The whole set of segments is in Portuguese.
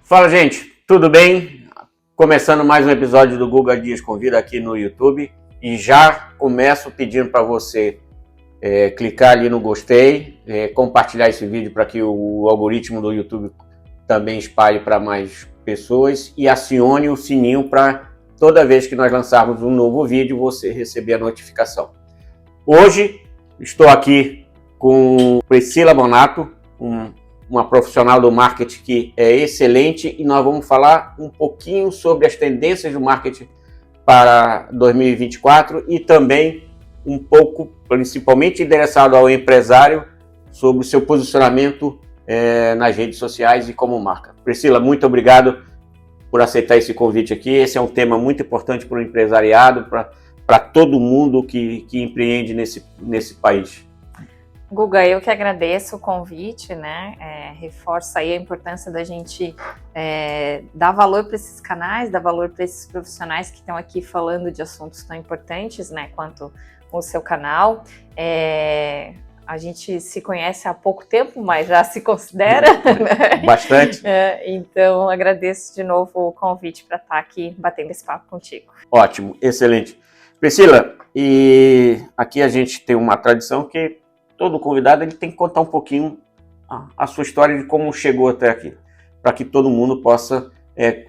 Fala, gente, tudo bem? Começando mais um episódio do Guga Dias Convida aqui no YouTube e já começo pedindo para você clicar ali no gostei, compartilhar esse vídeo para que o algoritmo do YouTube também espalhe para mais pessoas e acione o sininho para toda vez que nós lançarmos um novo vídeo você receber a notificação. Hoje estou aqui com Priscila Bonato, uma profissional do marketing que é excelente, e nós vamos falar um pouquinho sobre as tendências do marketing para 2024 e também um pouco, principalmente endereçado ao empresário, sobre o seu posicionamento nas redes sociais e como marca. Priscila, muito obrigado por aceitar esse convite aqui. Esse é um tema muito importante para o empresariado, para todo mundo que empreende nesse país. Guga, eu que agradeço o convite, né? Reforço aí a importância da gente dar valor para esses canais, dar valor para esses profissionais que estão aqui falando de assuntos tão importantes, né? Quanto o seu canal. A gente se conhece há pouco tempo, mas já se considera. Né? Bastante. Então, agradeço de novo o convite para estar aqui batendo esse papo contigo. Ótimo, excelente. Priscila, e aqui a gente tem uma tradição que todo convidado ele tem que contar um pouquinho a sua história de como chegou até aqui, para que todo mundo possa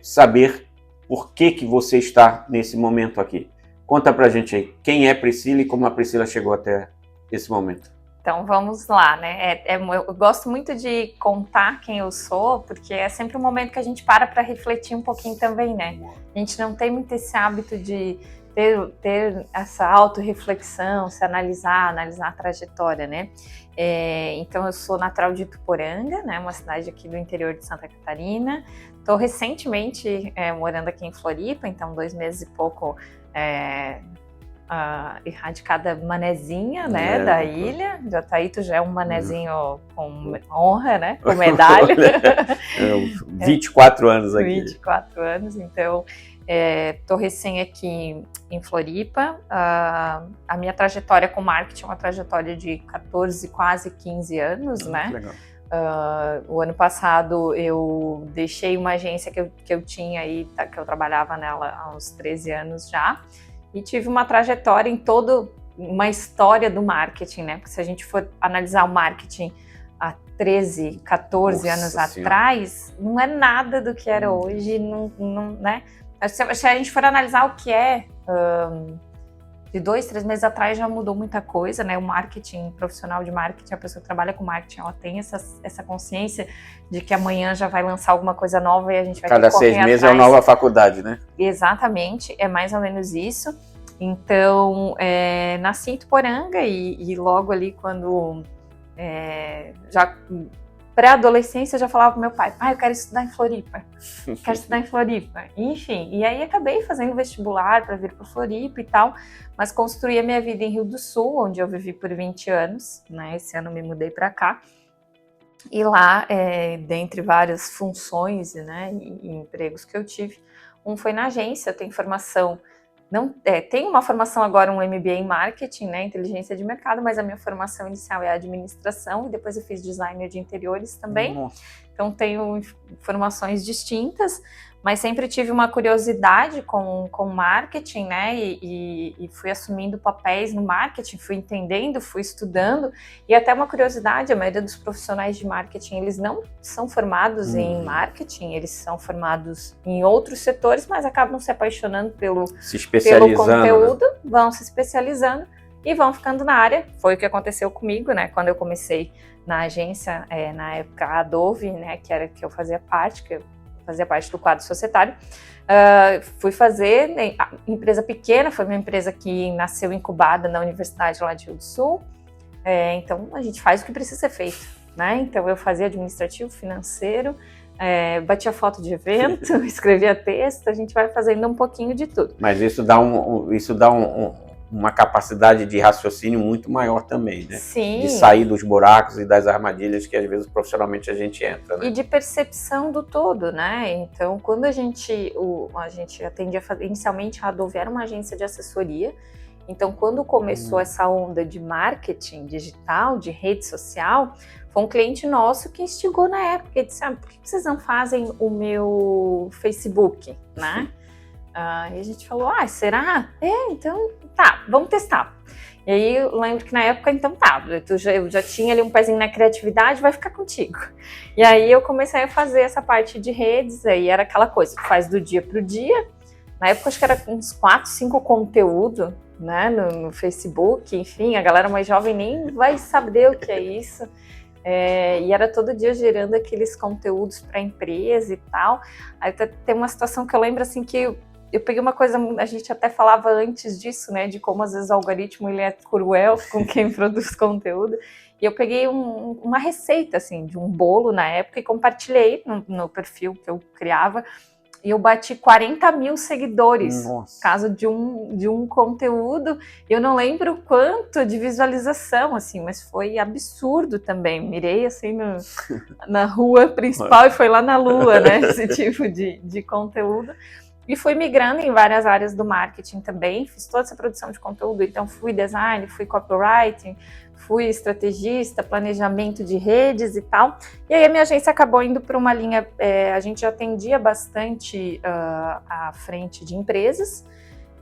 saber por que você está nesse momento aqui. Conta pra gente aí, quem é Priscila e como a Priscila chegou até esse momento. Então vamos lá, né? Eu gosto muito de contar quem eu sou, porque é sempre um momento que a gente para refletir um pouquinho também, né? A gente não tem muito esse hábito de ter essa autorreflexão, se analisar a trajetória, né? Então, eu sou natural de Ituporanga, né? Uma cidade aqui do interior de Santa Catarina. Estou recentemente morando aqui em Floripa, então 2 meses e pouco erradicada manezinha, né? Da ilha. Jataíto já é um manezinho com honra, né? Com medalha. 24 anos aqui. 24 anos, então... Estou recém aqui em Floripa. A minha trajetória com marketing é uma trajetória de 14, quase 15 anos, né? Legal. O ano passado eu deixei uma agência que eu tinha aí, que eu trabalhava nela há uns 13 anos já, e tive uma trajetória em toda uma história do marketing, né? Porque se a gente for analisar o marketing há 13, 14 anos atrás, não é nada do que era hoje, não, né? Se a gente for analisar o que de 2, 3 meses atrás já mudou muita coisa, né? O marketing, profissional de marketing, a pessoa que trabalha com marketing, ela tem essa consciência de que amanhã já vai lançar alguma coisa nova e a gente vai ter que correr atrás. Cada 6 meses é uma nova faculdade, né? Exatamente, é mais ou menos isso. Então, nasci em Ituporanga e logo ali quando já... pré-adolescência, eu já falava pro meu pai, eu quero estudar em Floripa, enfim, e aí acabei fazendo vestibular para vir para Floripa e tal, mas construí a minha vida em Rio do Sul, onde eu vivi por 20 anos, né, esse ano me mudei para cá, e lá, dentre várias funções, né, e empregos que eu tive, um foi na agência. Eu tenho formação, tenho uma formação agora, um MBA em marketing, né, inteligência de mercado, mas a minha formação inicial é administração e depois eu fiz designer de interiores também. Nossa. Então tenho formações distintas, mas sempre tive uma curiosidade com marketing, né, e fui assumindo papéis no marketing, fui entendendo, fui estudando, e até uma curiosidade, a maioria dos profissionais de marketing, eles não são formados em marketing, eles são formados em outros setores, mas acabam se apaixonando pelo conteúdo, né? Vão se especializando e vão ficando na área. Foi o que aconteceu comigo, né, quando eu comecei na agência, na época a Adobe, né, que eu fazia parte, do quadro societário, fui fazer, empresa pequena, foi uma empresa que nasceu incubada na Universidade lá de Rio do Sul, então a gente faz o que precisa ser feito, né, então eu fazia administrativo, financeiro, batia foto de evento, escrevia texto, a gente vai fazendo um pouquinho de tudo. Mas isso dá uma capacidade de raciocínio muito maior também, né? Sim. De sair dos buracos e das armadilhas que às vezes profissionalmente a gente entra, né? E de percepção do todo, né? Então, quando a gente atendia, inicialmente a Adobe era uma agência de assessoria, Então, quando começou essa onda de marketing digital, de rede social, foi um cliente nosso que instigou na época. Ele disse, por que vocês não fazem o meu Facebook, né? E a gente falou, será? Então tá, vamos testar. E aí eu lembro que na época, então tá, eu já tinha ali um pezinho na criatividade, vai ficar contigo. E aí eu comecei a fazer essa parte de redes, aí era aquela coisa que faz do dia pro dia. Na época acho que era uns 4, 5 conteúdos, né, no Facebook, enfim, a galera mais jovem nem vai saber o que é isso. E era todo dia gerando aqueles conteúdos para a empresa e tal. Aí tem uma situação que eu lembro assim que eu peguei uma coisa, a gente até falava antes disso, né, de como às vezes o algoritmo ele é cruel com quem produz conteúdo. E eu peguei uma receita assim de um bolo na época e compartilhei no perfil que eu criava. E eu bati 40 mil seguidores, Nossa. caso de um conteúdo. Eu não lembro quanto de visualização, assim, mas foi absurdo também. Mirei, assim, na rua principal e foi lá na lua, né? Esse tipo de conteúdo. E fui migrando em várias áreas do marketing também. Fiz toda essa produção de conteúdo. Então, fui design, fui copywriting, fui estrategista, planejamento de redes e tal. E aí a minha agência acabou indo para uma linha, a gente já atendia bastante à frente de empresas,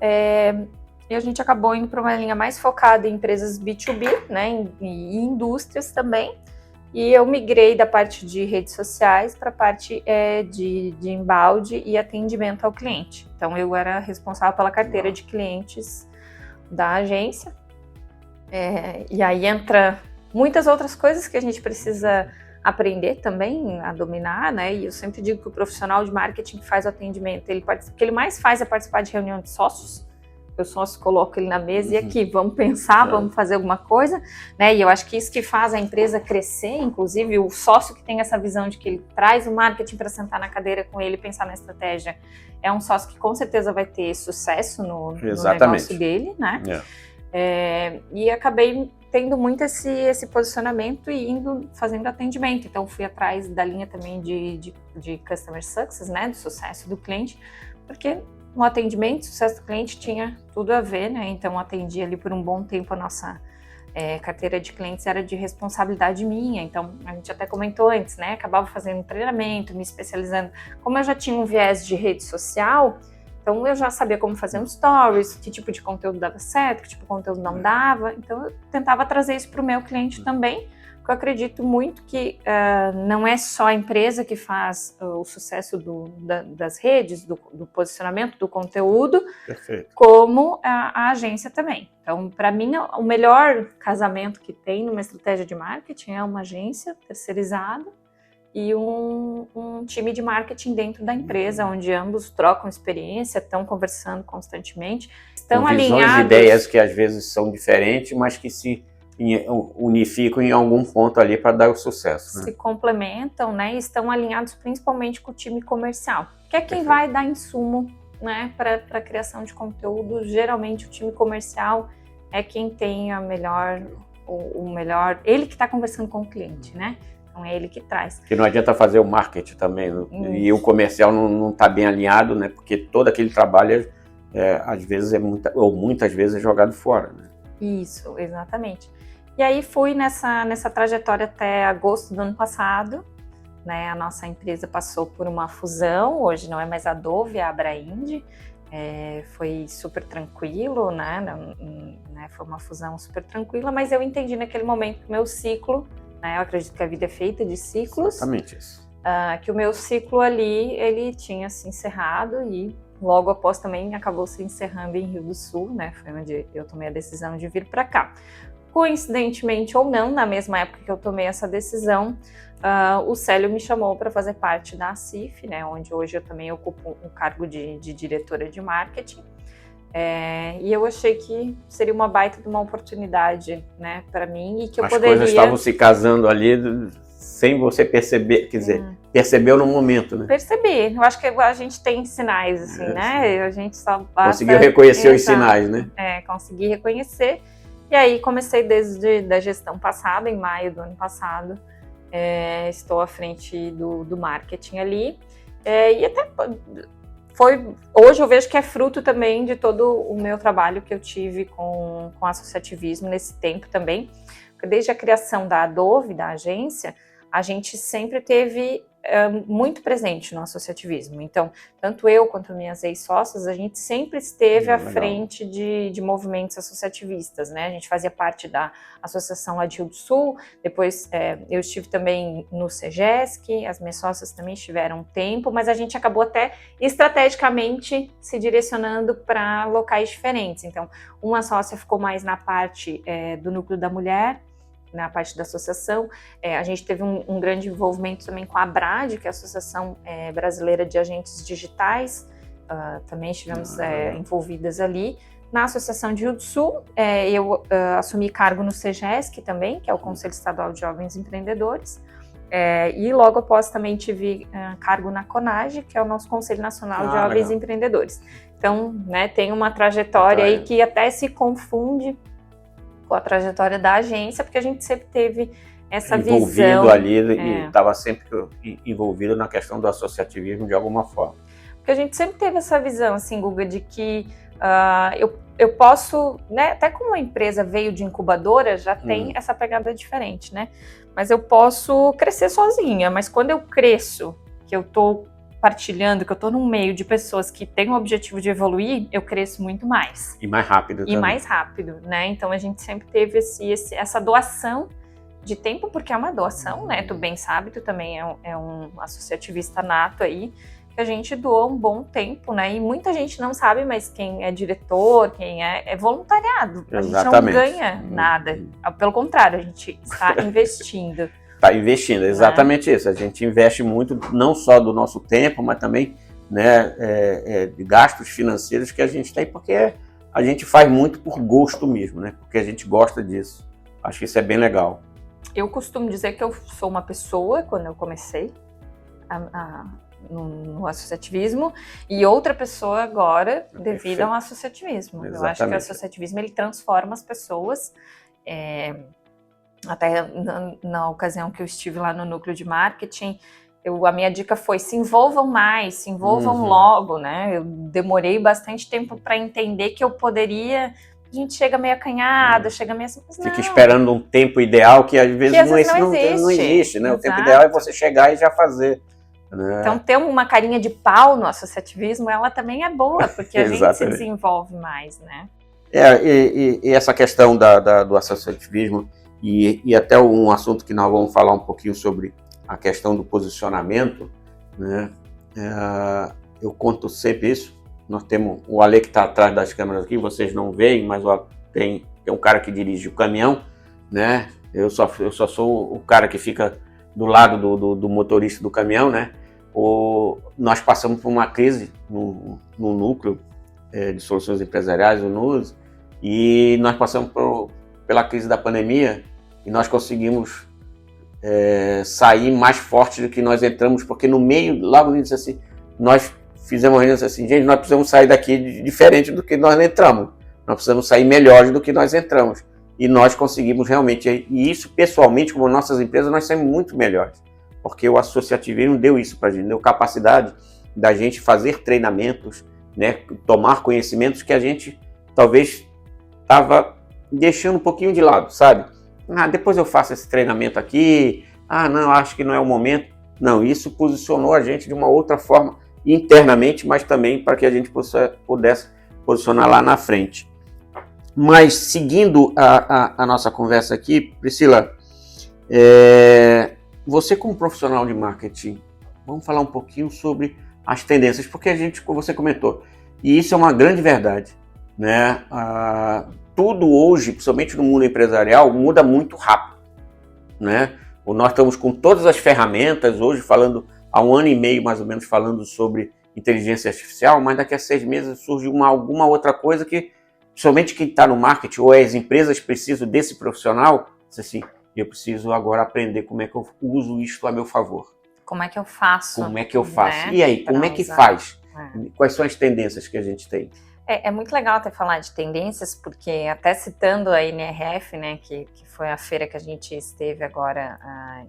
e a gente acabou indo para uma linha mais focada em empresas B2B, né, e indústrias também. E eu migrei da parte de redes sociais para a parte de embalde e atendimento ao cliente. Então eu era responsável pela carteira de clientes da agência. E aí entra muitas outras coisas que a gente precisa aprender também a dominar, né? E eu sempre digo que o profissional de marketing que faz o atendimento, o que ele mais faz é participar de reunião de sócios. O sócio coloca ele na mesa e aqui, vamos pensar, vamos fazer alguma coisa, né? E eu acho que isso que faz a empresa crescer, inclusive o sócio que tem essa visão de que ele traz o marketing para sentar na cadeira com ele e pensar na estratégia, é um sócio que com certeza vai ter sucesso no negócio dele, né? E acabei tendo muito esse posicionamento e fazendo atendimento. Então, fui atrás da linha também de Customer Success, né? Do sucesso do cliente, porque no atendimento, sucesso do cliente tinha tudo a ver, né? Então, atendi ali por um bom tempo a nossa carteira de clientes, era de responsabilidade minha. Então, a gente até comentou antes, né? Acabava fazendo treinamento, me especializando. Como eu já tinha um viés de rede social, então eu já sabia como fazer um stories, que tipo de conteúdo dava certo, que tipo de conteúdo não dava. Então, eu tentava trazer isso para o meu cliente também, porque eu acredito muito que não é só a empresa que faz o sucesso das redes, do posicionamento do conteúdo, Perfeito, como a agência também. Então, para mim, o melhor casamento que tem numa estratégia de marketing é uma agência terceirizada e um time de marketing dentro da empresa, onde ambos trocam experiência, estão conversando constantemente, estão alinhados. Visões e ideias que às vezes são diferentes, mas que se unificam em algum ponto ali para dar o sucesso, né? Se complementam, né? E estão alinhados principalmente com o time comercial, que é quem vai dar insumo, né, para a criação de conteúdo. Geralmente o time comercial é quem tem o melhor, ele que está conversando com o cliente, né? Então é ele que traz. Que não adianta fazer o marketing também, e o comercial não está bem alinhado, né? Porque todo aquele trabalho, às vezes, muitas vezes é jogado fora, né? Isso, exatamente. E aí fui nessa trajetória até agosto do ano passado, né? A nossa empresa passou por uma fusão, hoje não é mais a Dove, é a Abrainde. Foi super tranquilo, né? Foi uma fusão super tranquila, mas eu entendi naquele momento que o meu ciclo, né? Eu acredito que a vida é feita de ciclos. Exatamente isso. Que o meu ciclo ali, ele tinha se encerrado e logo após também acabou se encerrando em Rio do Sul, né? Foi onde eu tomei a decisão de vir para cá. Coincidentemente ou não, na mesma época que eu tomei essa decisão, o Célio me chamou para fazer parte da CIF, né, onde hoje eu também ocupo um cargo de diretora de marketing. E eu achei que seria uma baita de uma oportunidade, né, para mim, e que eu poderia... As coisas estavam se casando ali sem você perceber, quer dizer, percebeu no momento, né? Percebi. Eu acho que a gente tem sinais, assim, né? A gente só basta... Conseguiu reconhecer os sinais, né? Consegui reconhecer. E aí comecei desde a gestão passada, em maio do ano passado, estou à frente do marketing ali, e até hoje eu vejo que é fruto também de todo o meu trabalho que eu tive com associativismo nesse tempo também, porque desde a criação da Adove, da agência, a gente sempre teve muito presente no associativismo. Então, tanto eu quanto minhas ex-sócias, a gente sempre esteve à frente de movimentos associativistas, né? A gente fazia parte da Associação lá de Rio do Sul, depois eu estive também no SEGESC, as minhas sócias também estiveram um tempo, mas a gente acabou até estrategicamente se direcionando para locais diferentes. Então, uma sócia ficou mais na parte do núcleo da mulher, na parte da associação. A gente teve um grande envolvimento também com a ABRAD, que é a Associação Brasileira de Agentes Digitais, também estivemos envolvidas ali. Na Associação de Rio do Sul, eu assumi cargo no SEGESC também, que é o Conselho Estadual de Jovens Empreendedores, e logo após também tive cargo na CONAGE, que é o nosso Conselho Nacional de Jovens Empreendedores. Então, né, tem uma trajetória aí que até se confunde com a trajetória da agência, porque a gente sempre teve essa visão... ali e estava sempre envolvido na questão do associativismo de alguma forma. Porque a gente sempre teve essa visão, assim, Guga, de que eu posso, né, até como a empresa veio de incubadora, já tem essa pegada diferente, né? Mas eu posso crescer sozinha, mas quando eu cresço, que eu estou partilhando, que eu estou num meio de pessoas que têm o objetivo de evoluir, eu cresço muito mais. E mais rápido também. E mais rápido, né? Então a gente sempre teve essa doação de tempo, porque é uma doação, né? Tu bem sabe, tu também é um associativista nato aí, que a gente doa um bom tempo, né? E muita gente não sabe, mas quem é diretor, quem é voluntariado. A gente não ganha nada. Pelo contrário, a gente está investindo. Está investindo, exatamente isso. A gente investe muito, não só do nosso tempo, mas também, né, de gastos financeiros que a gente tem, porque a gente faz muito por gosto mesmo, né? Porque a gente gosta disso. Acho que isso é bem legal. Eu costumo dizer que eu sou uma pessoa, quando eu comecei no associativismo, e outra pessoa agora, devido ao associativismo. Exatamente. Eu acho que o associativismo, ele transforma as pessoas. Até na ocasião que eu estive lá no núcleo de marketing, a minha dica foi: se envolvam mais, se envolvam logo, né? Eu demorei bastante tempo para entender que eu poderia. A gente chega meio acanhada, chega meio assim, mas fica esperando um tempo ideal que às vezes não existe, né? Exato. O tempo ideal é você chegar e já fazer. Né? Então, ter uma carinha de pau no associativismo, ela também é boa, porque a gente se desenvolve mais, né? E essa questão do associativismo, e até um assunto que nós vamos falar um pouquinho sobre a questão do posicionamento, né? Eu conto sempre isso. Nós temos o Ale que está atrás das câmeras aqui, vocês não veem, mas tem um cara que dirige o caminhão, né? Eu só sou o cara que fica do lado do motorista do caminhão, né? Nós passamos por uma crise no núcleo de soluções empresariais, o NUS, e nós passamos pela crise da pandemia e nós conseguimos sair mais forte do que nós entramos, porque no meio, logo no início, assim, nós fizemos uma reunião assim: gente, nós precisamos sair daqui diferente do que nós entramos, nós precisamos sair melhores do que nós entramos. E nós conseguimos realmente, e isso pessoalmente, como nossas empresas, nós saímos muito melhores, porque o associativismo deu isso para a gente, deu capacidade da gente fazer treinamentos, né, tomar conhecimentos que a gente talvez estava deixando um pouquinho de lado, sabe? Depois eu faço esse treinamento aqui, não, acho que não é o momento. Não, isso posicionou a gente de uma outra forma internamente, mas também para que a gente pudesse posicionar lá na frente. Mas, seguindo a nossa conversa aqui, Priscila, você como profissional de marketing, vamos falar um pouquinho sobre as tendências, porque como você comentou, e isso é uma grande verdade, né? Tudo hoje, principalmente no mundo empresarial, muda muito rápido, né? Nós estamos com todas as ferramentas hoje, falando há 1 ano e meio mais ou menos, falando sobre inteligência artificial, mas daqui a 6 meses surge alguma outra coisa que somente quem está no marketing ou as empresas precisam desse profissional, diz assim: eu preciso agora aprender como é que eu uso isto a meu favor. Como é que eu faço? Como é que eu faço? Né? E aí, como é que faz? Quais são as tendências que a gente tem? É muito legal até falar de tendências, porque até citando a NRF, né, que foi a feira que a gente esteve agora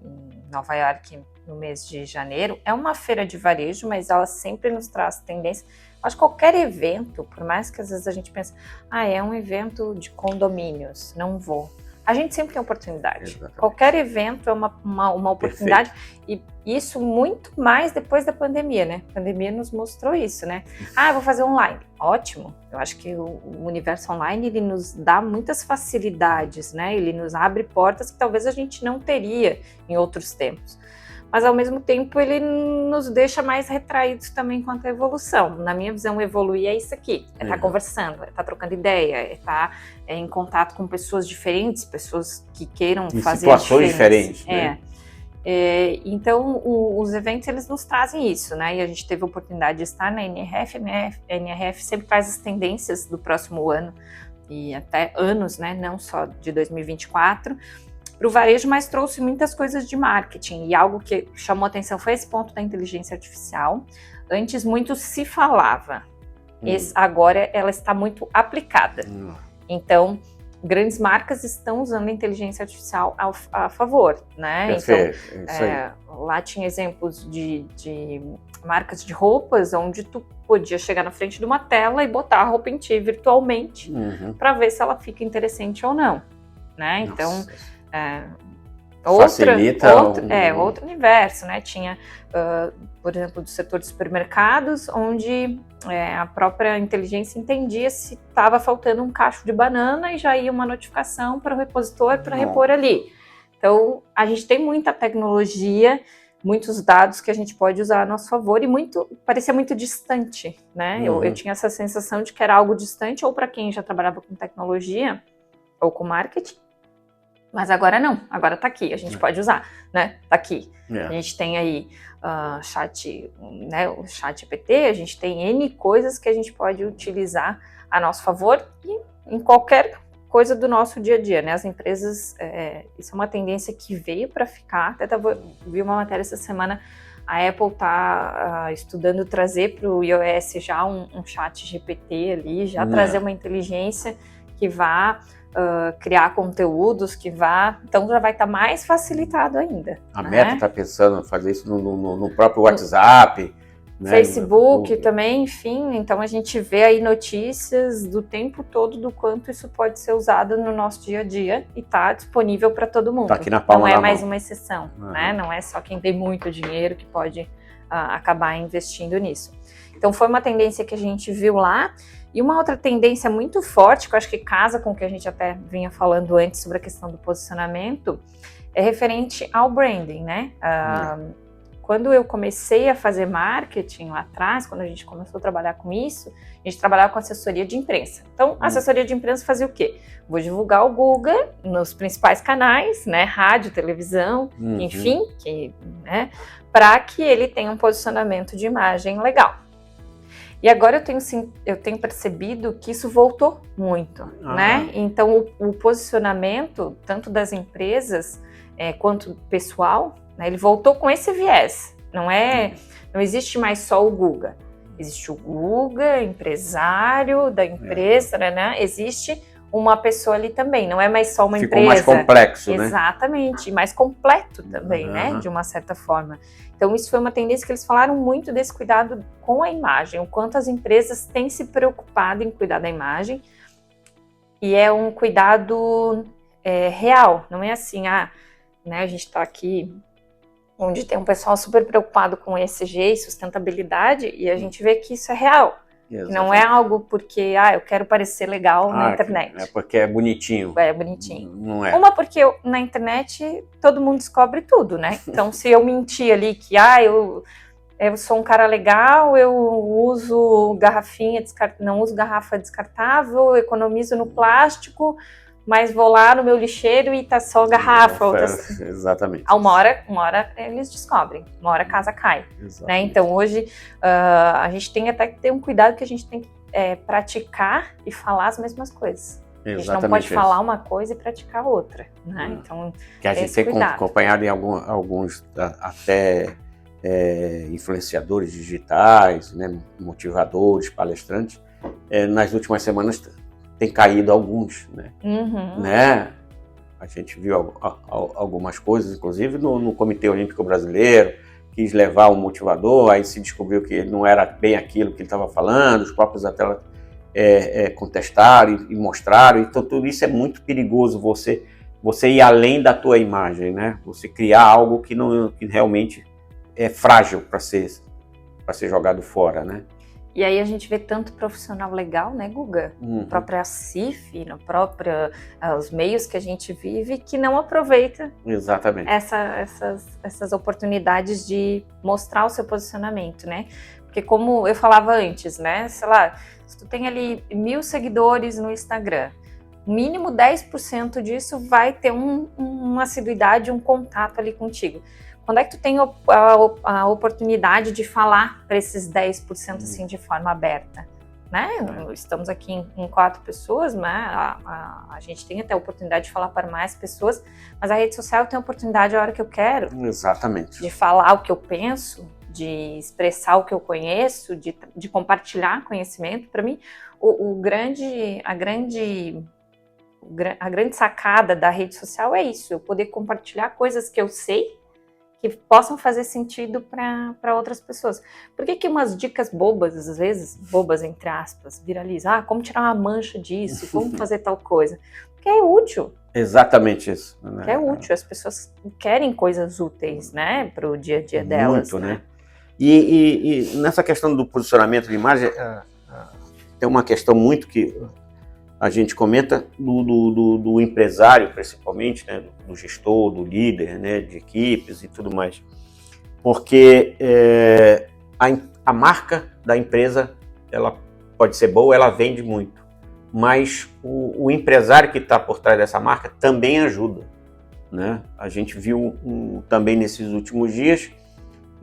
em Nova York no mês de janeiro, é uma feira de varejo, mas ela sempre nos traz tendências. Acho que qualquer evento, por mais que às vezes a gente pense, é um evento de condomínios, não vou. A gente sempre tem oportunidade. Exatamente. Qualquer evento é uma oportunidade. Perfeito. E isso muito mais depois da pandemia, né? A pandemia nos mostrou isso, né? Eu vou fazer online. Ótimo. Eu acho que o universo online, ele nos dá muitas facilidades, né? Ele nos abre portas que talvez a gente não teria em outros tempos. Mas, ao mesmo tempo, ele nos deixa mais retraídos também quanto à evolução. Na minha visão, evoluir é isso aqui. É estar conversando, é estar trocando ideia, é estar em contato com pessoas diferentes, pessoas que queiram fazer situações diferentes, né? Então, os eventos, eles nos trazem isso, né? E a gente teve a oportunidade de estar na NRF, né? A NRF sempre traz as tendências do próximo ano e até anos, né? Não só de 2024, para o varejo, mas trouxe muitas coisas de marketing. E algo que chamou atenção foi esse ponto da inteligência artificial. Antes muito se falava, agora ela está muito aplicada. Então, grandes marcas estão usando a inteligência artificial a favor, né? Perfeito. Então, lá tinha exemplos de marcas de roupas, onde tu podia chegar na frente de uma tela e botar a roupa em ti virtualmente para ver se ela fica interessante ou não, né? Então, outro universo, né? Tinha, por exemplo, do setor de supermercados, onde a própria inteligência entendia se estava faltando um cacho de banana e já ia uma notificação para o repositor para repor ali. Então, a gente tem muita tecnologia, muitos dados que a gente pode usar a nosso favor e parecia muito distante, né? Eu tinha essa sensação de que era algo distante, ou para quem já trabalhava com tecnologia ou com marketing. Mas agora não, agora tá aqui, a gente pode usar, né? Tá aqui. A gente tem aí o chat GPT, a gente tem N coisas que a gente pode utilizar a nosso favor e em qualquer coisa do nosso dia a dia, né? As empresas, isso é uma tendência que veio para ficar. Até vi uma matéria essa semana, a Apple tá estudando trazer para o iOS já um chat GPT ali, já trazer uma inteligência que vá criar conteúdos, então já vai estar mais facilitado ainda. A Meta está pensando em fazer isso no próprio WhatsApp, né? Facebook também, enfim. Então a gente vê aí notícias do tempo todo do quanto isso pode ser usado no nosso dia a dia e está disponível para todo mundo. Tá aqui na palma da mão. Não é mais uma exceção, né? Não é só quem tem muito dinheiro que pode acabar investindo nisso. Então foi uma tendência que a gente viu lá. E uma outra tendência muito forte, que eu acho que casa com o que a gente até vinha falando antes sobre a questão do posicionamento, é referente ao branding, né? Quando eu comecei a fazer marketing lá atrás, quando a gente começou a trabalhar com isso, a gente trabalhava com assessoria de imprensa. Então, a assessoria de imprensa fazia o quê? Vou divulgar o Guga nos principais canais, né? Rádio, televisão, enfim, para que ele tenha um posicionamento de imagem legal. E agora eu tenho percebido que isso voltou muito, né? Então, o posicionamento, tanto das empresas quanto pessoal, né, ele voltou com esse viés. Não existe mais só o Guga. Existe o Guga, empresário da empresa, né? Existe uma pessoa ali também, não é mais só uma empresa. Ficou mais complexo, né? Exatamente, mais completo também, né? De uma certa forma. Então, isso foi uma tendência que eles falaram muito desse cuidado com a imagem, o quanto as empresas têm se preocupado em cuidar da imagem. E é um cuidado real, não é assim, né, a gente está aqui onde tem um pessoal super preocupado com ESG e sustentabilidade, e a gente vê que isso é real. Não é algo porque, eu quero parecer legal na internet. É porque é bonitinho. É bonitinho. Não é. Uma porque na internet todo mundo descobre tudo, né? Então, se eu mentir ali que, eu sou um cara legal, eu uso não uso garrafa descartável, economizo no plástico, mas vou lá no meu lixeiro e tá só garrafa. Exatamente. Uma hora eles descobrem, uma hora a casa cai. Né? Então hoje a gente tem até que ter um cuidado que a gente tem que praticar e falar as mesmas coisas. Exatamente. A gente não pode falar uma coisa e praticar outra. Né? Então, que a gente tem acompanhado em alguns até influenciadores digitais, né? Motivadores, palestrantes, nas últimas semanas tem caído alguns, né? Né? A gente viu algumas coisas, inclusive no Comitê Olímpico Brasileiro, quis levar um motivador, aí se descobriu que não era bem aquilo que ele estava falando, os próprios atletas contestaram e mostraram, então tudo isso é muito perigoso, você ir além da tua imagem, né? Você criar algo que realmente é frágil para ser jogado fora, né? E aí a gente vê tanto profissional legal, né, Guga? A própria CIF, os meios que a gente vive, que não aproveita exatamente essas oportunidades de mostrar o seu posicionamento, né? Porque como eu falava antes, né, sei lá, se tu tem ali 1.000 seguidores no Instagram, mínimo 10% disso vai ter uma assiduidade, um contato ali contigo. Quando é que tu tem a oportunidade de falar para esses 10% assim de forma aberta? Né? Estamos aqui em 4 pessoas, né? A gente tem até a oportunidade de falar para mais pessoas, mas a rede social tem a oportunidade a hora que eu quero. Exatamente. De falar o que eu penso, de expressar o que eu conheço, de compartilhar conhecimento. Para mim, a grande sacada da rede social é isso, eu poder compartilhar coisas que eu sei, que possam fazer sentido para outras pessoas. Por que umas dicas bobas, às vezes, bobas entre aspas, viralizam? Como tirar uma mancha disso, como fazer tal coisa? Porque é útil. Exatamente isso. Né? É útil, as pessoas querem coisas úteis, né, para o dia a dia delas. Muito, né? E nessa questão do posicionamento de imagem, tem uma questão muito que a gente comenta do empresário, principalmente, né, do gestor, do líder, né, de equipes e tudo mais. Porque a marca da empresa, ela pode ser boa, ela vende muito. Mas o empresário que está por trás dessa marca também ajuda. Né? A gente viu também nesses últimos dias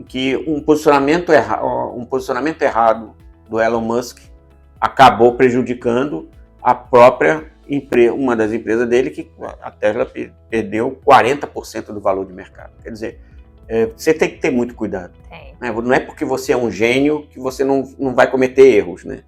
que um posicionamento errado do Elon Musk acabou prejudicando a própria empresa, uma das empresas dele, que a Tesla perdeu 40% do valor de mercado. Quer dizer, você tem que ter muito cuidado. Né? Não é porque você é um gênio que você não vai cometer erros, né?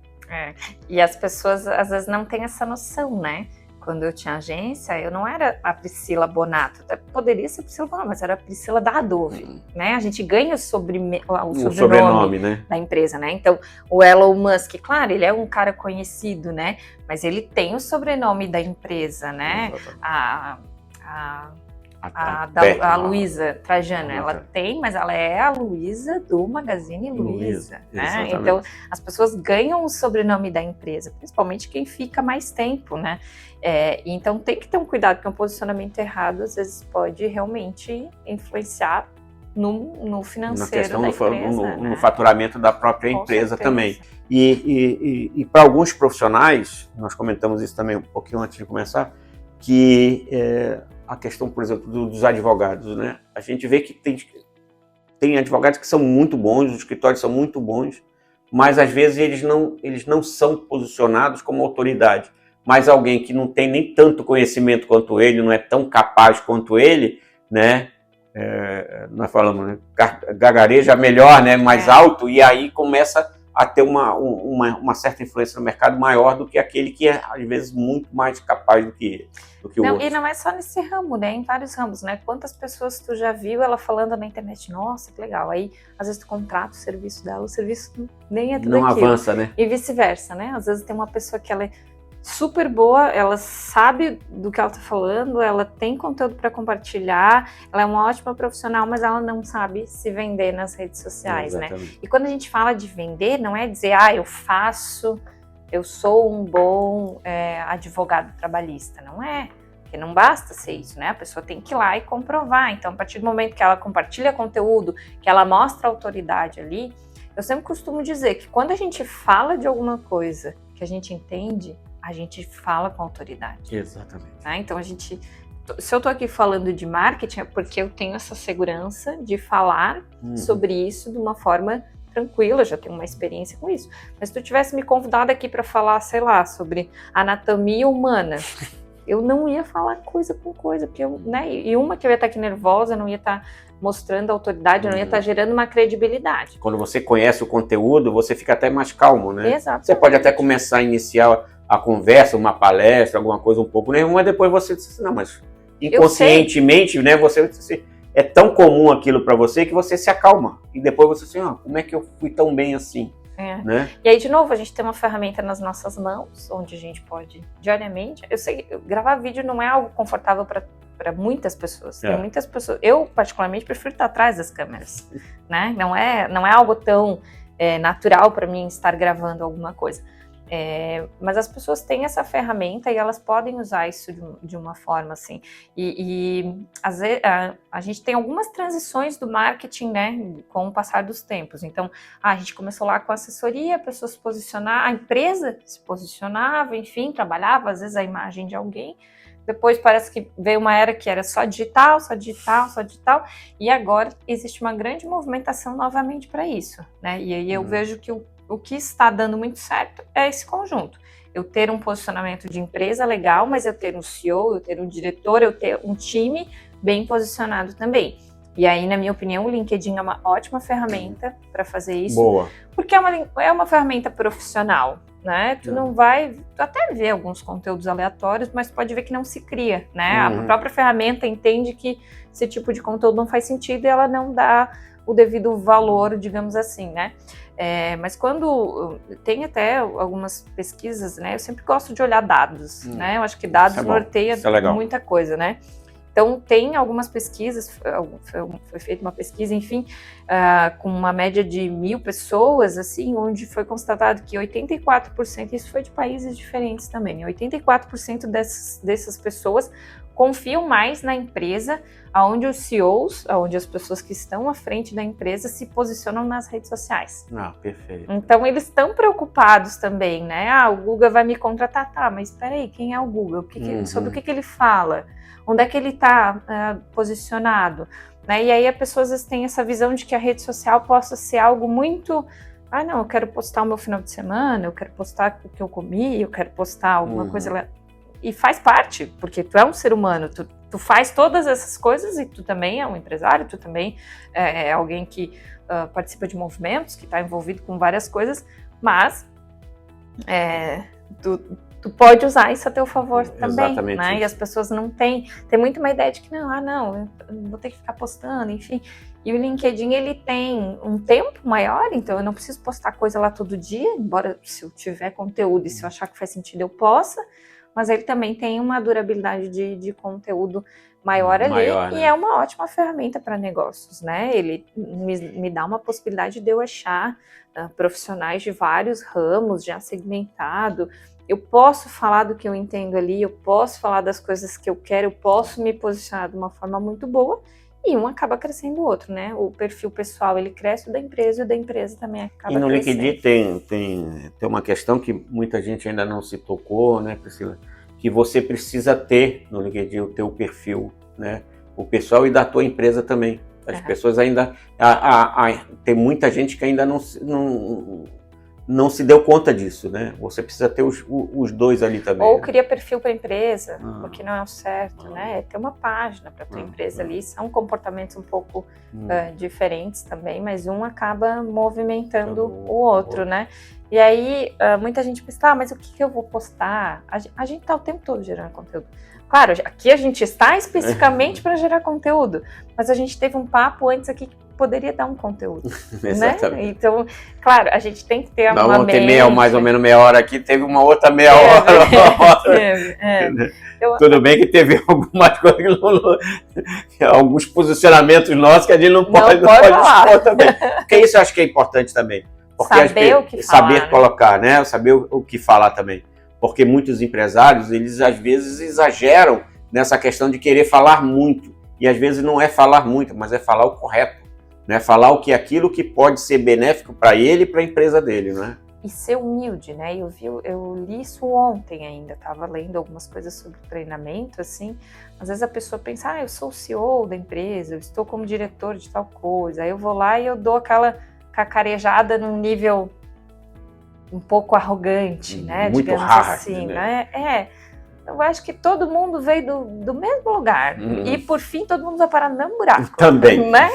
E as pessoas às vezes não têm essa noção, né? Quando eu tinha agência, eu não era a Priscila Bonato, até poderia ser a Priscila Bonato, mas era a Priscila da Adobe, né? A gente ganha o sobrenome, né, da empresa, né? Então, o Elon Musk, claro, ele é um cara conhecido, né? Mas ele tem o sobrenome da empresa, né? A Luísa Trajano, ela tem, mas ela é a Luísa do Magazine Luiza, né? Então, as pessoas ganham o sobrenome da empresa, principalmente quem fica mais tempo, né? Então, tem que ter um cuidado, porque um posicionamento errado, às vezes, pode realmente influenciar no financeiro da empresa. No faturamento da própria empresa também. E para alguns profissionais, nós comentamos isso também um pouquinho antes de começar, que a questão, por exemplo, dos advogados, né? A gente vê que tem advogados que são muito bons, os escritórios são muito bons, mas às vezes eles não são posicionados como autoridade. Mas alguém que não tem nem tanto conhecimento quanto ele, não é tão capaz quanto ele, né? Nós falamos, né? Gagareja melhor, né? Mais alto, e aí começa a ter uma certa influência no mercado maior do que aquele que é, às vezes, muito mais capaz do que o outro. E não é só nesse ramo, né? Em vários ramos, né? Quantas pessoas tu já viu ela falando na internet? Nossa, que legal. Aí, às vezes, tu contrata o serviço dela, o serviço nem é tudo não aquilo. Avança, né? E vice-versa, né? Às vezes tem uma pessoa que ela é super boa, ela sabe do que ela tá falando, ela tem conteúdo para compartilhar, ela é uma ótima profissional, mas ela não sabe se vender nas redes sociais, né? E quando a gente fala de vender, não é dizer, eu sou um bom advogado trabalhista, não é? Porque não basta ser isso, né? A pessoa tem que ir lá e comprovar. Então, a partir do momento que ela compartilha conteúdo, que ela mostra a autoridade ali, eu sempre costumo dizer que quando a gente fala de alguma coisa que a gente entende, a gente fala com autoridade. Exatamente. Tá? Então, se eu tô aqui falando de marketing, é porque eu tenho essa segurança de falar sobre isso de uma forma tranquila, já tenho uma experiência com isso. Mas se tu tivesse me convidado aqui para falar, sei lá, sobre anatomia humana, eu não ia falar coisa com coisa, porque eu, né, e uma que eu ia estar aqui nervosa, não ia estar mostrando autoridade, não ia estar gerando uma credibilidade. Quando você conhece o conteúdo, você fica até mais calmo, né? Exatamente. Você pode até começar a iniciar a conversa, uma palestra, alguma coisa um pouco nervosa, mas depois você diz, não, mas inconscientemente, né, você é tão comum aquilo para você que você se acalma. E depois você diz, como é que eu fui tão bem assim? Né? E aí, de novo, a gente tem uma ferramenta nas nossas mãos, onde a gente pode, diariamente... Eu sei que gravar vídeo não é algo confortável para muitas pessoas. Tem muitas pessoas... Eu, particularmente, prefiro estar atrás das câmeras. Né? Não é algo tão natural para mim estar gravando alguma coisa. Mas as pessoas têm essa ferramenta e elas podem usar isso de uma forma assim. Às vezes, a gente tem algumas transições do marketing, né, com o passar dos tempos. Então, a gente começou lá com a assessoria, a pessoa se posicionar, a empresa se posicionava, enfim, trabalhava às vezes a imagem de alguém. Depois parece que veio uma era que era só digital, só digital, só digital, e agora existe uma grande movimentação novamente para isso, né? E aí eu vejo que o que está dando muito certo é esse conjunto. Eu ter um posicionamento de empresa legal, mas eu ter um CEO, eu ter um diretor, eu ter um time bem posicionado também. E aí, na minha opinião, o LinkedIn é uma ótima ferramenta para fazer isso. Boa. Porque é uma ferramenta profissional, né? Tu não vai... Tu até vê alguns conteúdos aleatórios, mas pode ver que não se cria, né? A própria ferramenta entende que esse tipo de conteúdo não faz sentido e ela não dá o devido valor, digamos assim, né? Mas quando tem até algumas pesquisas, né? Eu sempre gosto de olhar dados, né? Eu acho que dados norteia muita coisa, né? Então, tem algumas pesquisas, foi feita uma pesquisa, enfim, com uma média de 1.000 pessoas, assim, onde foi constatado que 84%, isso foi de países diferentes também, 84% dessas pessoas confiam mais na empresa, onde os CEOs, onde as pessoas que estão à frente da empresa se posicionam nas redes sociais. Perfeito. Então, eles estão preocupados também, né? O Google vai me contratar, mas espera aí, quem é o Google? Sobre o que ele fala? Onde é que ele está posicionado? Né? E aí a pessoa às vezes tem essa visão de que a rede social possa ser algo muito... não, eu quero postar o meu final de semana, eu quero postar o que eu comi, eu quero postar alguma coisa... E faz parte, porque tu é um ser humano, tu faz todas essas coisas e tu também é um empresário, tu também é alguém que participa de movimentos, que está envolvido com várias coisas, mas tu pode usar isso a teu favor também. Exatamente, né? E as pessoas não têm muito uma ideia de que não, eu vou ter que ficar postando, enfim. E o LinkedIn, ele tem um tempo maior, então eu não preciso postar coisa lá todo dia, embora se eu tiver conteúdo e se eu achar que faz sentido eu possa, mas ele também tem uma durabilidade de conteúdo maior ali, né? E é uma ótima ferramenta para negócios, né? Ele me dá uma possibilidade de eu achar profissionais de vários ramos, já segmentado. Eu posso falar do que eu entendo ali, eu posso falar das coisas que eu quero, eu posso me posicionar de uma forma muito boa, e um acaba crescendo o outro, né? O perfil pessoal, ele cresce, o da empresa, e o da empresa também acaba crescendo. E no LinkedIn tem uma questão que muita gente ainda não se tocou, né, Priscila? Que você precisa ter no LinkedIn o teu perfil, né? O pessoal e da tua empresa também. As pessoas ainda... tem muita gente que ainda não se deu conta disso, né? Você precisa ter os dois ali também. Ou cria perfil para a empresa, o que não é o certo, né? Ter uma página para a tua empresa ali. São comportamentos um pouco diferentes também, mas um acaba movimentando o outro, né? E aí, muita gente pensa, mas o que eu vou postar? A gente está o tempo todo gerando conteúdo. Claro, aqui a gente está especificamente para gerar conteúdo, mas a gente teve um papo antes aqui que poderia dar um conteúdo, né? Então, claro, a gente tem que ter uma mente... mais ou menos meia hora aqui, teve uma outra meia hora. Tudo bem que teve algumas coisas, alguns posicionamentos nossos que a gente não pode expor também. Porque isso eu acho que é importante também. Porque saber o que falar, saber colocar, né? Saber o que falar também. Porque muitos empresários, eles às vezes exageram nessa questão de querer falar muito. E às vezes não é falar muito, mas é falar o correto. Né? Falar aquilo que pode ser benéfico para ele e para a empresa dele, né? E ser humilde, né? Eu li isso ontem ainda, estava lendo algumas coisas sobre treinamento, assim. Às vezes a pessoa pensa, eu sou o CEO da empresa, eu estou como diretor de tal coisa. Aí eu vou lá e eu dou aquela cacarejada num nível um pouco arrogante, né? Muito digamos hard, assim, né? eu acho que todo mundo veio do mesmo lugar. E, por fim, todo mundo vai parar no mesmo buraco. Também. Né?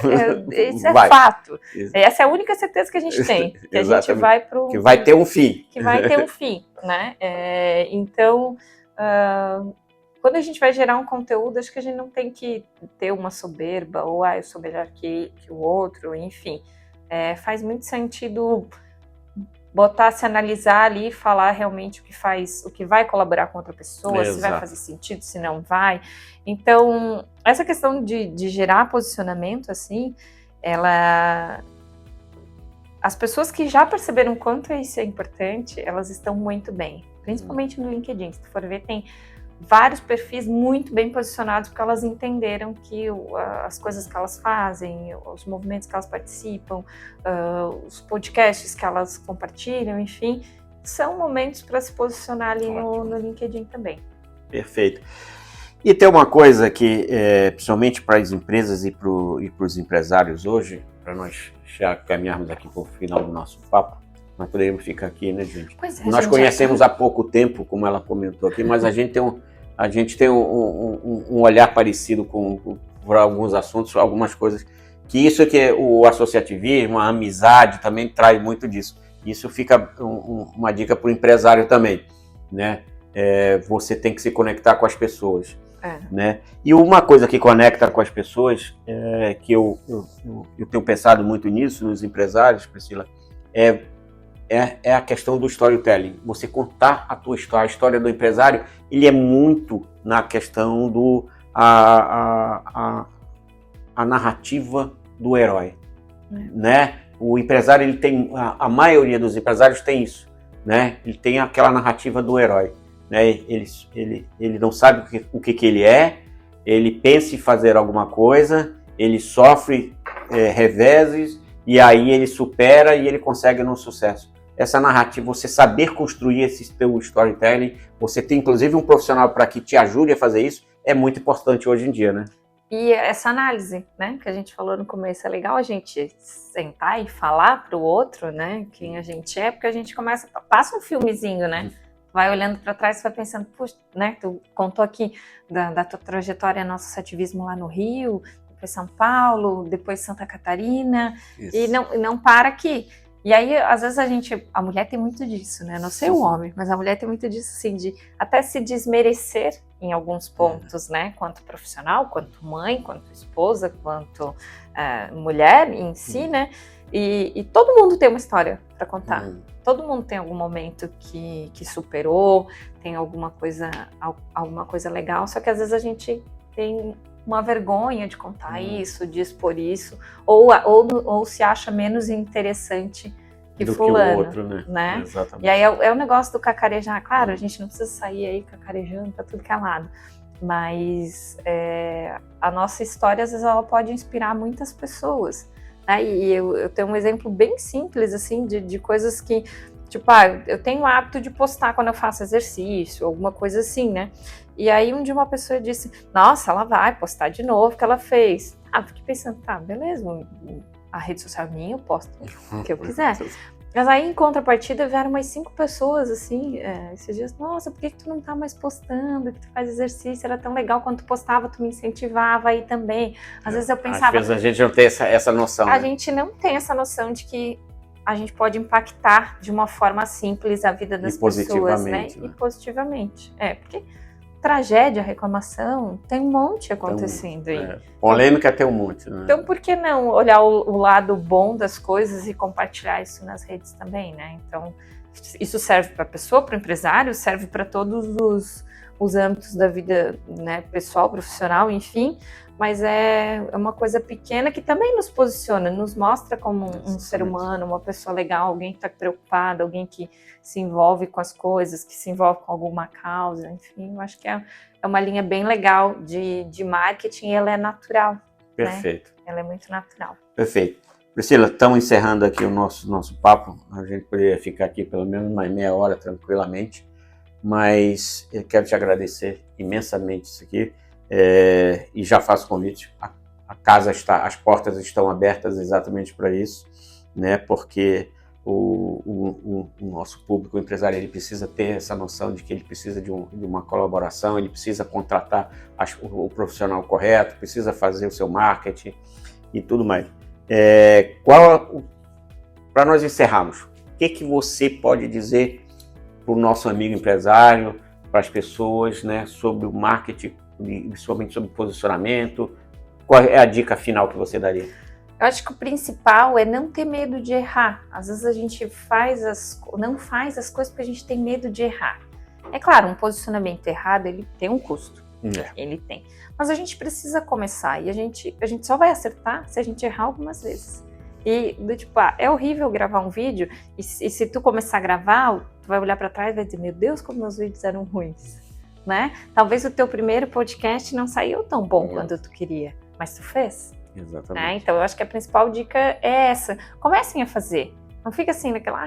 Isso é fato. Essa é a única certeza que a gente tem. Que a gente vai pro... Que vai ter um fim. Que vai ter um fim, né? Então, quando a gente vai gerar um conteúdo, acho que a gente não tem que ter uma soberba, ou eu sou melhor que o outro, enfim. Faz muito sentido botar, se analisar ali e falar realmente o que vai colaborar com outra pessoa, se vai fazer sentido, se não vai. Então, essa questão de gerar posicionamento, assim, as pessoas que já perceberam quanto isso é importante, elas estão muito bem. Principalmente no LinkedIn. Se tu for ver, tem vários perfis muito bem posicionados, porque elas entenderam que as coisas que elas fazem, os movimentos que elas participam, os podcasts que elas compartilham, enfim, são momentos para se posicionar ali no LinkedIn também. Perfeito. E tem uma coisa que, principalmente para as empresas e para os empresários hoje, para nós já caminharmos aqui para o final do nosso papo, nós poderíamos ficar aqui, né, gente? Nós conhecemos há pouco tempo, como ela comentou aqui, mas a gente tem um olhar parecido por alguns assuntos, algumas coisas, que isso que o associativismo, a amizade também traz muito disso. Isso fica uma dica para o empresário também, né? Você tem que se conectar com as pessoas, né? E uma coisa que conecta com as pessoas, que eu tenho pensado muito nisso, nos empresários, Priscila, é a questão do storytelling. Você contar a tua história, a história do empresário, ele é muito na questão a narrativa do herói, né? O empresário, ele tem, a maioria dos empresários tem isso, né? Ele tem aquela narrativa do herói, né? Ele não sabe o que ele é, ele pensa em fazer alguma coisa, ele sofre reveses, e aí ele supera e ele consegue no sucesso. Essa narrativa, você saber construir esse teu storytelling, você tem inclusive um profissional para que te ajude a fazer isso, é muito importante hoje em dia, né? E essa análise, né, que a gente falou no começo, é legal a gente sentar e falar para o outro, né, quem a gente é, porque a gente passa um filmezinho, né? Vai olhando para trás e vai pensando, puxa, né, tu contou aqui da tua trajetória no associativismo lá no Rio, depois São Paulo, depois Santa Catarina, isso. E não para aqui. E aí, às vezes a mulher tem muito disso, né? Não sei o homem, mas a mulher tem muito disso, assim, de até se desmerecer em alguns pontos, né? Quanto profissional, quanto mãe, quanto esposa, quanto mulher em si, né? E todo mundo tem uma história para contar. Todo mundo tem algum momento que superou, tem alguma coisa legal, só que às vezes a gente tem uma vergonha de contar isso, de expor isso, ou se acha menos interessante que do fulano, que o outro, né? Exatamente. E aí é o negócio do cacarejar. Claro, a gente não precisa sair aí cacarejando pra tudo que é lado, mas a nossa história, às vezes, ela pode inspirar muitas pessoas, né? E eu tenho um exemplo bem simples, assim, de coisas que, tipo, eu tenho o hábito de postar quando eu faço exercício, alguma coisa assim, né? E aí um dia uma pessoa disse, nossa, ela vai postar de novo o que ela fez. Fiquei pensando, tá, beleza, a rede social minha, eu posto o que eu quiser. Mas aí, em contrapartida, vieram umas 5 pessoas, assim, esses dias, nossa, por que tu não tá mais postando, que tu faz exercício, era tão legal, quando tu postava, tu me incentivava aí também. Às vezes eu pensava... Às vezes a gente não tem essa noção. A gente não tem essa noção de que a gente pode impactar de uma forma simples a vida das pessoas, né? E positivamente. Porque tragédia, reclamação, tem um monte acontecendo aí. Polêmica tem um monte, né? Então, por que não olhar o lado bom das coisas e compartilhar isso nas redes também, né? Então, isso serve para a pessoa, para o empresário, serve para todos os âmbitos da vida, né, pessoal, profissional, enfim, mas é uma coisa pequena que também nos posiciona, nos mostra como um ser humano, uma pessoa legal, alguém que está preocupado, alguém que se envolve com as coisas, que se envolve com alguma causa, enfim, eu acho que é uma linha bem legal de marketing e ela é natural. Perfeito. Né? Ela é muito natural. Perfeito. Priscila, estamos encerrando aqui o nosso papo, a gente poderia ficar aqui pelo menos mais meia hora tranquilamente, mas eu quero te agradecer imensamente isso aqui. E já faço convite, a casa as portas estão abertas exatamente para isso, né? Porque o nosso público empresarial, ele precisa ter essa noção de que ele precisa de uma colaboração, ele precisa contratar o profissional correto, precisa fazer o seu marketing e tudo mais. Para nós encerrarmos, o que você pode dizer para o nosso amigo empresário, para as pessoas, né, sobre o marketing, principalmente sobre posicionamento? Qual é a dica final que você daria? Eu acho que o principal é não ter medo de errar. Às vezes a gente não faz as coisas porque a gente tem medo de errar. É claro, um posicionamento errado, ele tem um custo. Ele tem. Mas a gente precisa começar e a gente só vai acertar se a gente errar algumas vezes. E é horrível gravar um vídeo e se tu começar a gravar, tu vai olhar para trás e vai dizer, meu Deus, como meus vídeos eram ruins, né? Talvez o teu primeiro podcast não saiu tão bom quanto tu queria, mas tu fez. Exatamente. Né? Então eu acho que a principal dica é essa. Comecem a fazer. Não fica assim naquela,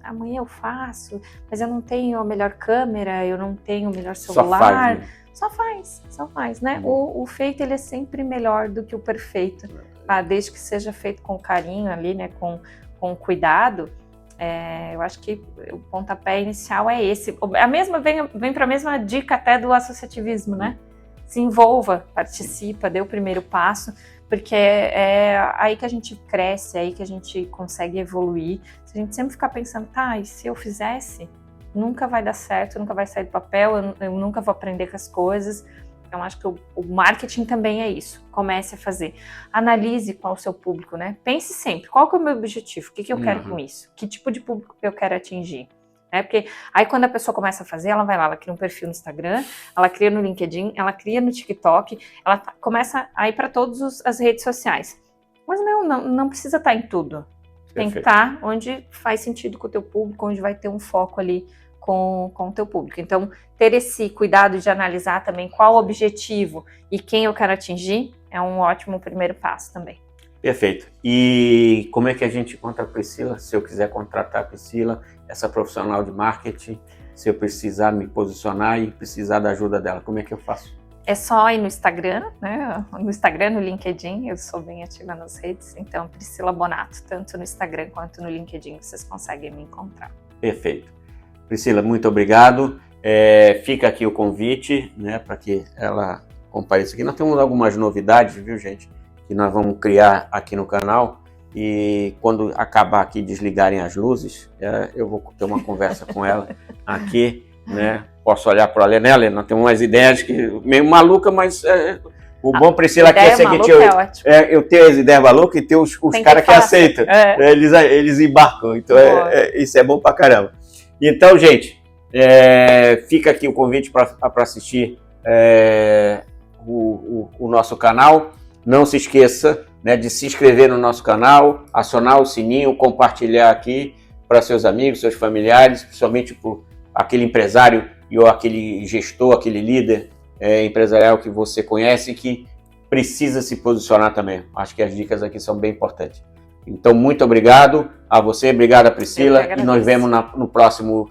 amanhã eu faço, mas eu não tenho a melhor câmera, eu não tenho o melhor celular. Só faz, né? O feito, ele é sempre melhor do que o perfeito. Desde que seja feito com carinho ali, né? Com cuidado. Eu acho que o pontapé inicial é esse. Vem para a mesma dica até do associativismo, né? Se envolva, participa, dê o primeiro passo, porque é aí que a gente cresce, é aí que a gente consegue evoluir. Se a gente sempre ficar pensando, e se eu fizesse, nunca vai dar certo, nunca vai sair do papel, eu nunca vou aprender com as coisas. Então, acho que o marketing também é isso. Comece a fazer. Analise qual é o seu público, né? Pense sempre, qual que é o meu objetivo? O que eu quero com isso? Que tipo de público eu quero atingir? Porque aí quando a pessoa começa a fazer, ela vai lá, ela cria um perfil no Instagram, ela cria no LinkedIn, ela cria no TikTok, ela começa a ir para todas as redes sociais. Mas não precisa estar em tudo. Tem que estar onde faz sentido com o teu público, onde vai ter um foco ali com o teu público. Então, ter esse cuidado de analisar também qual o objetivo e quem eu quero atingir é um ótimo primeiro passo também. Perfeito. E como é que a gente encontra a Priscila? Se eu quiser contratar a Priscila, essa profissional de marketing, se eu precisar me posicionar e precisar da ajuda dela, como é que eu faço? É só ir no Instagram, né? No Instagram, no LinkedIn, eu sou bem ativa nas redes, então Priscila Bonato, tanto no Instagram quanto no LinkedIn, vocês conseguem me encontrar. Perfeito. Priscila, muito obrigado. Fica aqui o convite, né, para que ela compareça aqui. Nós temos algumas novidades, viu, gente, que nós vamos criar aqui no canal, e quando acabar aqui desligarem as luzes, eu vou ter uma conversa com ela aqui, né? Posso olhar para ela, né, Helena? Nós temos umas ideias meio maluca, mas o bom, Priscila, aqui é o seguinte, eu tenho as ideias malucas e tenho os caras que aceitam, eles embarcam, então isso é bom pra caramba. Então, gente, fica aqui o convite para assistir o nosso canal. Não se esqueça, né, de se inscrever no nosso canal, acionar o sininho, compartilhar aqui para seus amigos, seus familiares, principalmente para aquele empresário ou aquele gestor, aquele líder empresarial que você conhece que precisa se posicionar também. Acho que as dicas aqui são bem importantes. Então, muito obrigado a você, obrigado a Priscila, e nós vemos no próximo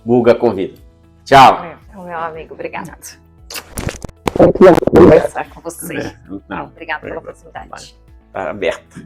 Guga Convida. Tchau! Meu amigo, obrigado. Conversar com você. Obrigado pela oportunidade. Está aberto.